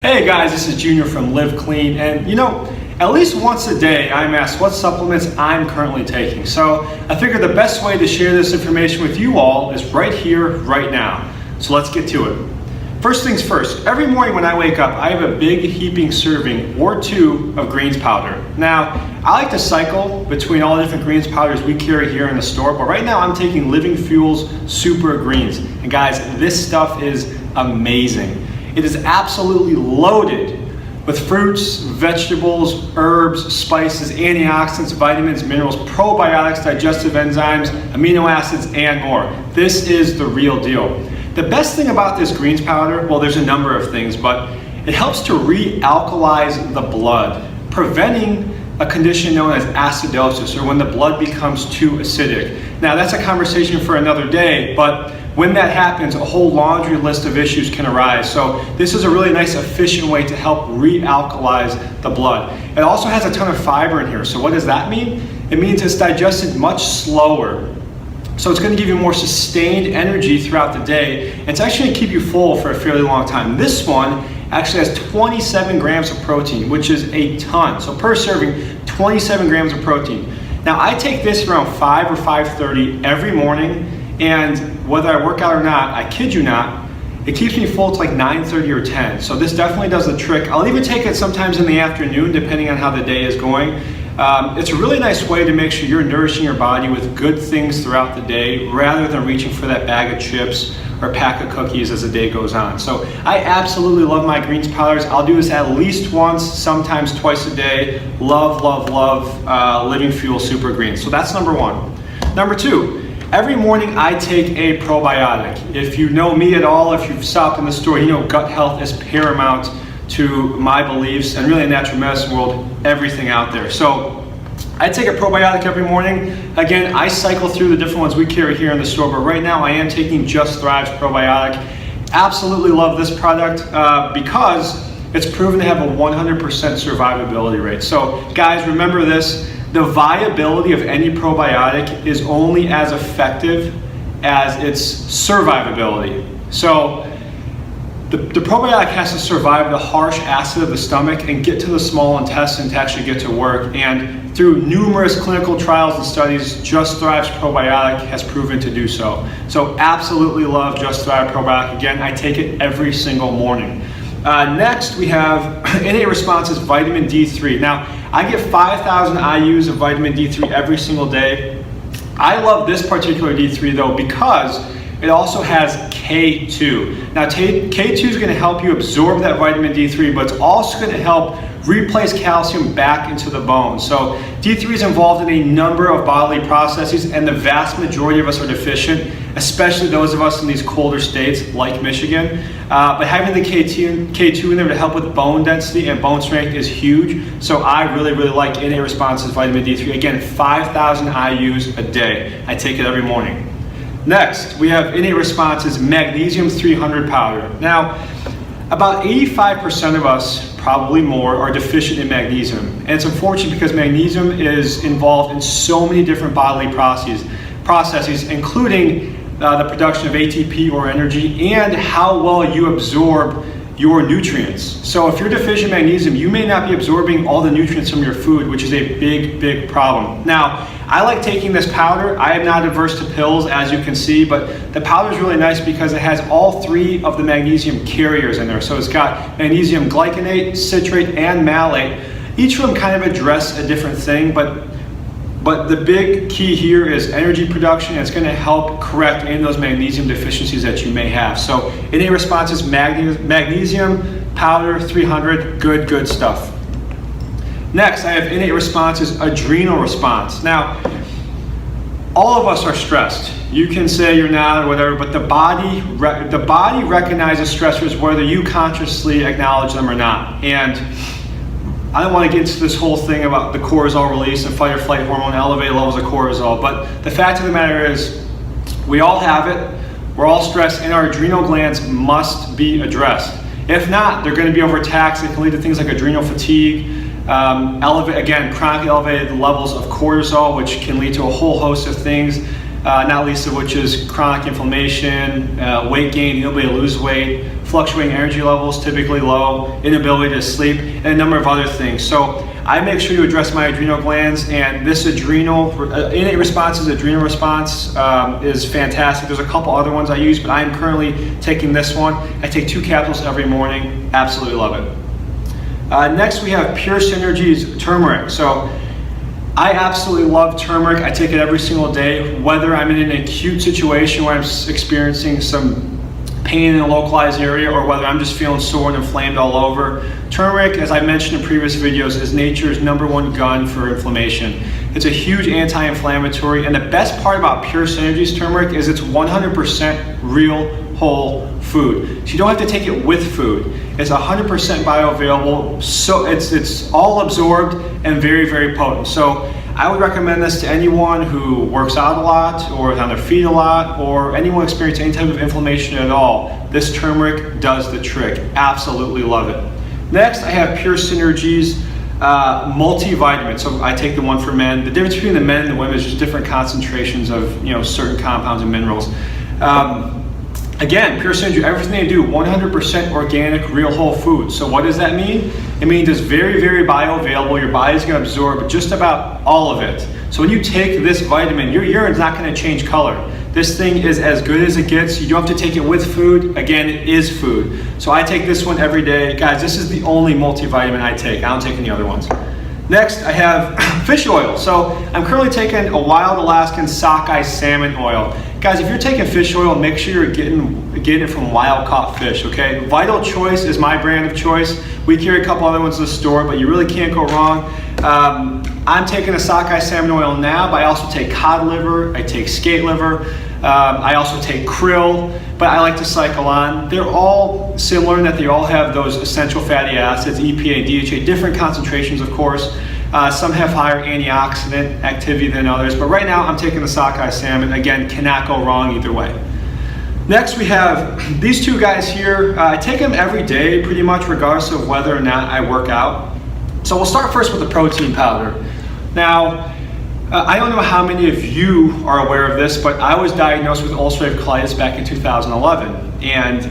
Hey guys, this is Junior from Live Clean, and at least once a day I'm asked what supplements I'm currently taking. So I figured the best way to share this information with you all is right here, right now. So let's get to it. First things first, every morning when I wake up, I have a big heaping serving or two of greens powder. Now, I like to cycle between all the different greens powders we carry here in the store, but right now I'm taking Living Fuel's Super Greens. And guys, this stuff is amazing. It is absolutely loaded with fruits, vegetables, herbs, spices, antioxidants, vitamins, minerals, probiotics, digestive enzymes, amino acids, and more. This is the real deal. The best thing about this greens powder, well, there's a number of things, but it helps to re-alkalize the blood, preventing a condition known as acidosis, or when the blood becomes too acidic. Now, that's a conversation for another day, but when that happens, a whole laundry list of issues can arise. So this is a really nice, efficient way to help re-alkalize the blood. It also has a ton of fiber in here. So what does that mean? It means it's digested much slower. So it's going to give you more sustained energy throughout the day. And it's actually going to keep you full for a fairly long time. This one actually has 27 grams of protein, which is a ton. So per serving, 27 grams of protein. Now I take this around 5 or 5:30 every morning. And whether I work out or not, I kid you not, it keeps me full to like 9:30 or 10. So this definitely does the trick. I'll even take it sometimes in the afternoon, depending on how the day is going. It's a really nice way to make sure you're nourishing your body with good things throughout the day, rather than reaching for that bag of chips or pack of cookies as the day goes on. So I absolutely love my greens powders. I'll do this at least once, sometimes twice a day. Love, love, love Living Fuel Super Greens. So that's number one. Number two, every morning I take a probiotic. If you know me at all, if you've stopped in the store, you know gut health is paramount to my beliefs, and really in the natural medicine world, everything out there. So I take a probiotic every morning. Again, I cycle through the different ones we carry here in the store, but right now I am taking Just Thrive's probiotic. Absolutely love this product because it's proven to have a 100% survivability rate. So guys, remember this. The viability of any probiotic is only as effective as its survivability. So the probiotic has to survive the harsh acid of the stomach and get to the small intestine to actually get to work. And through numerous clinical trials and studies, Just Thrive's probiotic has proven to do so. So absolutely love Just Thrive probiotic. Again, I take it every single morning. Next, we have Innate Response's Vitamin D3. Now, I get 5,000 IUs of vitamin D3 every single day. I love this particular D3 though because it also has K2. Now, K2 is going to help you absorb that vitamin D3, but it's also going to help replace calcium back into the bone. So D3 is involved in a number of bodily processes, and the vast majority of us are deficient, especially those of us in these colder states like Michigan. But having the K2 in there to help with bone density and bone strength is huge. So I really, really like Innate Response's vitamin D3. Again, 5,000 IUs a day. I take it every morning. Next, we have Innate Response's Magnesium 300 powder. Now, about 85% of us, probably more, are deficient in magnesium. And it's unfortunate because magnesium is involved in so many different bodily processes, including the production of ATP or energy, and how well you absorb your nutrients. So if you're deficient in magnesium, you may not be absorbing all the nutrients from your food, which is a big, big problem. Now, I like taking this powder. I am not averse to pills, as you can see, but the powder is really nice because it has all three of the magnesium carriers in there. So it's got magnesium glycinate, citrate, and malate. Each of them kind of address a different thing, but the big key here is energy production. It's going to help correct any of those magnesium deficiencies that you may have. So Innate Response's magnesium powder 300, good stuff. Next, I have Innate Response's Adrenal Response. Now, all of us are stressed. You can say you're not or whatever, but the body recognizes stressors whether you consciously acknowledge them or not. And I don't want to get into this whole thing about the cortisol release and fight or flight hormone, elevated levels of cortisol, but the fact of the matter is we all have it, we're all stressed, and our adrenal glands must be addressed. If not, they're going to be overtaxed. It can lead to things like adrenal fatigue, chronically elevated levels of cortisol, which can lead to a whole host of things, not least of which is chronic inflammation, weight gain, inability to lose weight, fluctuating energy levels, typically low, inability to sleep, and a number of other things. So I make sure to address my adrenal glands, and this innate response adrenal response is fantastic. There's a couple other ones I use, but I'm currently taking this one. I take 2 capsules every morning. Absolutely love it. Next, we have Pure Synergy's turmeric. So I absolutely love turmeric. I take it every single day, whether I'm in an acute situation where I'm experiencing some pain in a localized area or whether I'm just feeling sore and inflamed all over. Turmeric, as I mentioned in previous videos, is nature's #1 gun for inflammation. It's a huge anti-inflammatory, and the best part about Pure Synergy's turmeric is it's 100% real whole food. So you don't have to take it with food. It's 100% bioavailable, so it's all absorbed and very, very potent. So I would recommend this to anyone who works out a lot or is on their feet a lot or anyone experiencing any type of inflammation at all. This turmeric does the trick. Absolutely love it. Next, I have Pure Synergy's multivitamin. So I take the one for men. The difference between the men and the women is just different concentrations of certain compounds and minerals. Again, Pure Synergy, everything they do, 100% organic, real whole food. So what does that mean? It means it's very, very bioavailable. Your body's gonna absorb just about all of it. So when you take this vitamin, your urine's not gonna change color. This thing is as good as it gets. You don't have to take it with food. Again, it is food. So I take this one every day. Guys, this is the only multivitamin I take. I don't take any other ones. Next, I have fish oil. So I'm currently taking a wild Alaskan sockeye salmon oil. Guys, if you're taking fish oil, make sure you're getting it from wild caught fish, okay? Vital Choice is my brand of choice. We carry a couple other ones in the store, but you really can't go wrong. I'm taking a sockeye salmon oil now, but I also take cod liver, I take skate liver, I also take krill, but I like to cycle on. They're all similar in that they all have those essential fatty acids, EPA, DHA, different concentrations of course. Some have higher antioxidant activity than others, but right now I'm taking the sockeye salmon. Again, cannot go wrong either way. Next we have these two guys here. I take them every day pretty much regardless of whether or not I work out. So we'll start first with the protein powder. Now, I don't know how many of you are aware of this, but I was diagnosed with ulcerative colitis back in 2011. And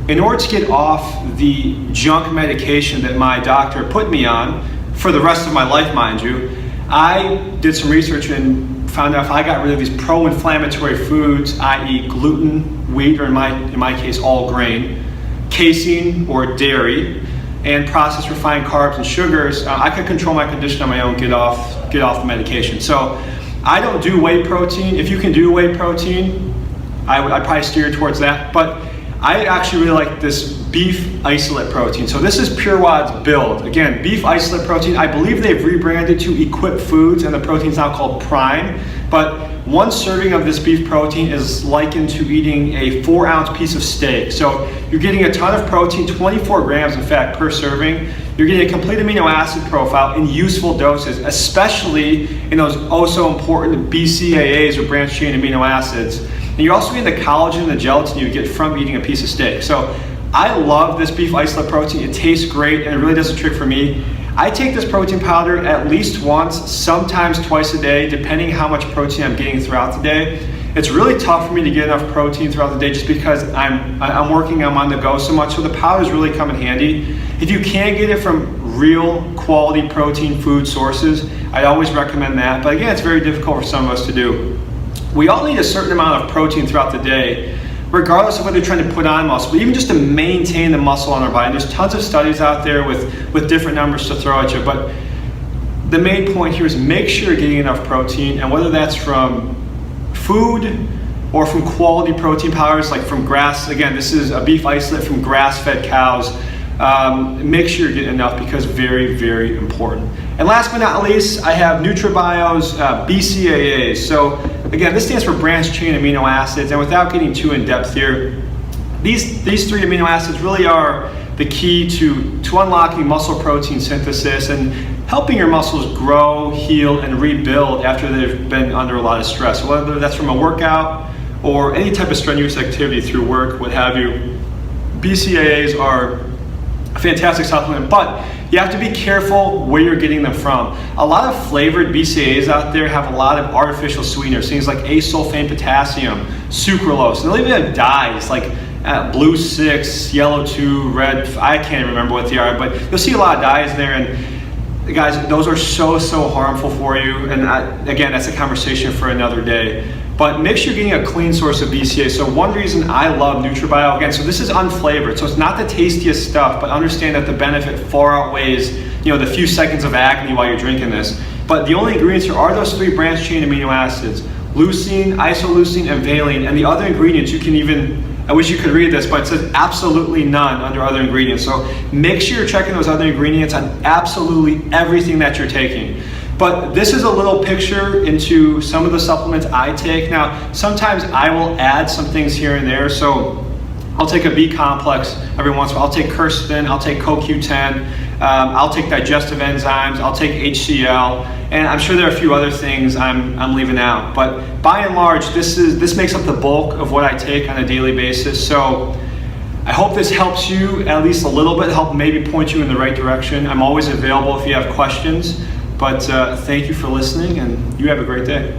in order to get off the junk medication that my doctor put me on, for the rest of my life, mind you, I did some research and found out if I got rid of these pro-inflammatory foods, i.e. gluten, wheat, or in my case, all grain, casein or dairy, and processed refined carbs and sugars, I could control my condition on my own, get off the medication. So I don't do whey protein. If you can do whey protein, I'd probably steer towards that. But I actually really like this beef isolate protein. So this is PureWOD's Build. Again, beef isolate protein. I believe they've rebranded to Equip Foods, and the protein's now called Prime. But one serving of this beef protein is likened to eating a 4-ounce piece of steak. So you're getting a ton of protein, 24 grams in fact per serving. You're getting a complete amino acid profile in useful doses, especially in those oh so important BCAAs or branched chain amino acids. And you're also getting the collagen and the gelatin you get from eating a piece of steak. So I love this beef isolate protein. It tastes great and it really does the trick for me. I take this protein powder at least once, sometimes twice a day, depending how much protein I'm getting throughout the day. It's really tough for me to get enough protein throughout the day just because I'm working, I'm on the go so much, so the powders really come in handy. If you can get it from real quality protein food sources, I always recommend that. But again, it's very difficult for some of us to do. We all need a certain amount of protein throughout the day, regardless of whether you're trying to put on muscle, but even just to maintain the muscle on our body. And there's tons of studies out there with different numbers to throw at you, but the main point here is make sure you're getting enough protein, and whether that's from food or from quality protein powders like from grass. Again, this is a beef isolate from grass-fed cows. Make sure you're getting enough because very, very important. And last but not least, I have NutriBio's BCAAs. So again, this stands for branched chain amino acids, and without getting too in depth here, these 3 amino acids really are the key to unlocking muscle protein synthesis and helping your muscles grow, heal, and rebuild after they've been under a lot of stress, whether that's from a workout or any type of strenuous activity through work, what have you. BCAAs are a fantastic supplement, but you have to be careful where you're getting them from. A lot of flavored BCAAs out there have a lot of artificial sweeteners, things like asulfame potassium, sucralose, and they'll even have dyes like blue 6, yellow 2, red, I can't remember what they are, but you'll see a lot of dyes there, and guys, those are so harmful for you, and again, that's a conversation for another day. But make sure you're getting a clean source of BCA. So one reason I love NutriBio, again, so this is unflavored, so it's not the tastiest stuff, but understand that the benefit far outweighs, the few seconds of agony while you're drinking this. But the only ingredients here are those 3 branched chain amino acids: leucine, isoleucine, and valine. And the other ingredients, you can even, I wish you could read this, but it says absolutely none under other ingredients. So make sure you're checking those other ingredients on absolutely everything that you're taking. But this is a little picture into some of the supplements I take. Now, sometimes I will add some things here and there. So I'll take a B complex every once in a while. I'll take quercetin, I'll take CoQ10, I'll take digestive enzymes, I'll take HCl, and I'm sure there are a few other things I'm leaving out. But by and large, this makes up the bulk of what I take on a daily basis. So I hope this helps you at least a little bit, help maybe point you in the right direction. I'm always available if you have questions. But thank you for listening, and you have a great day.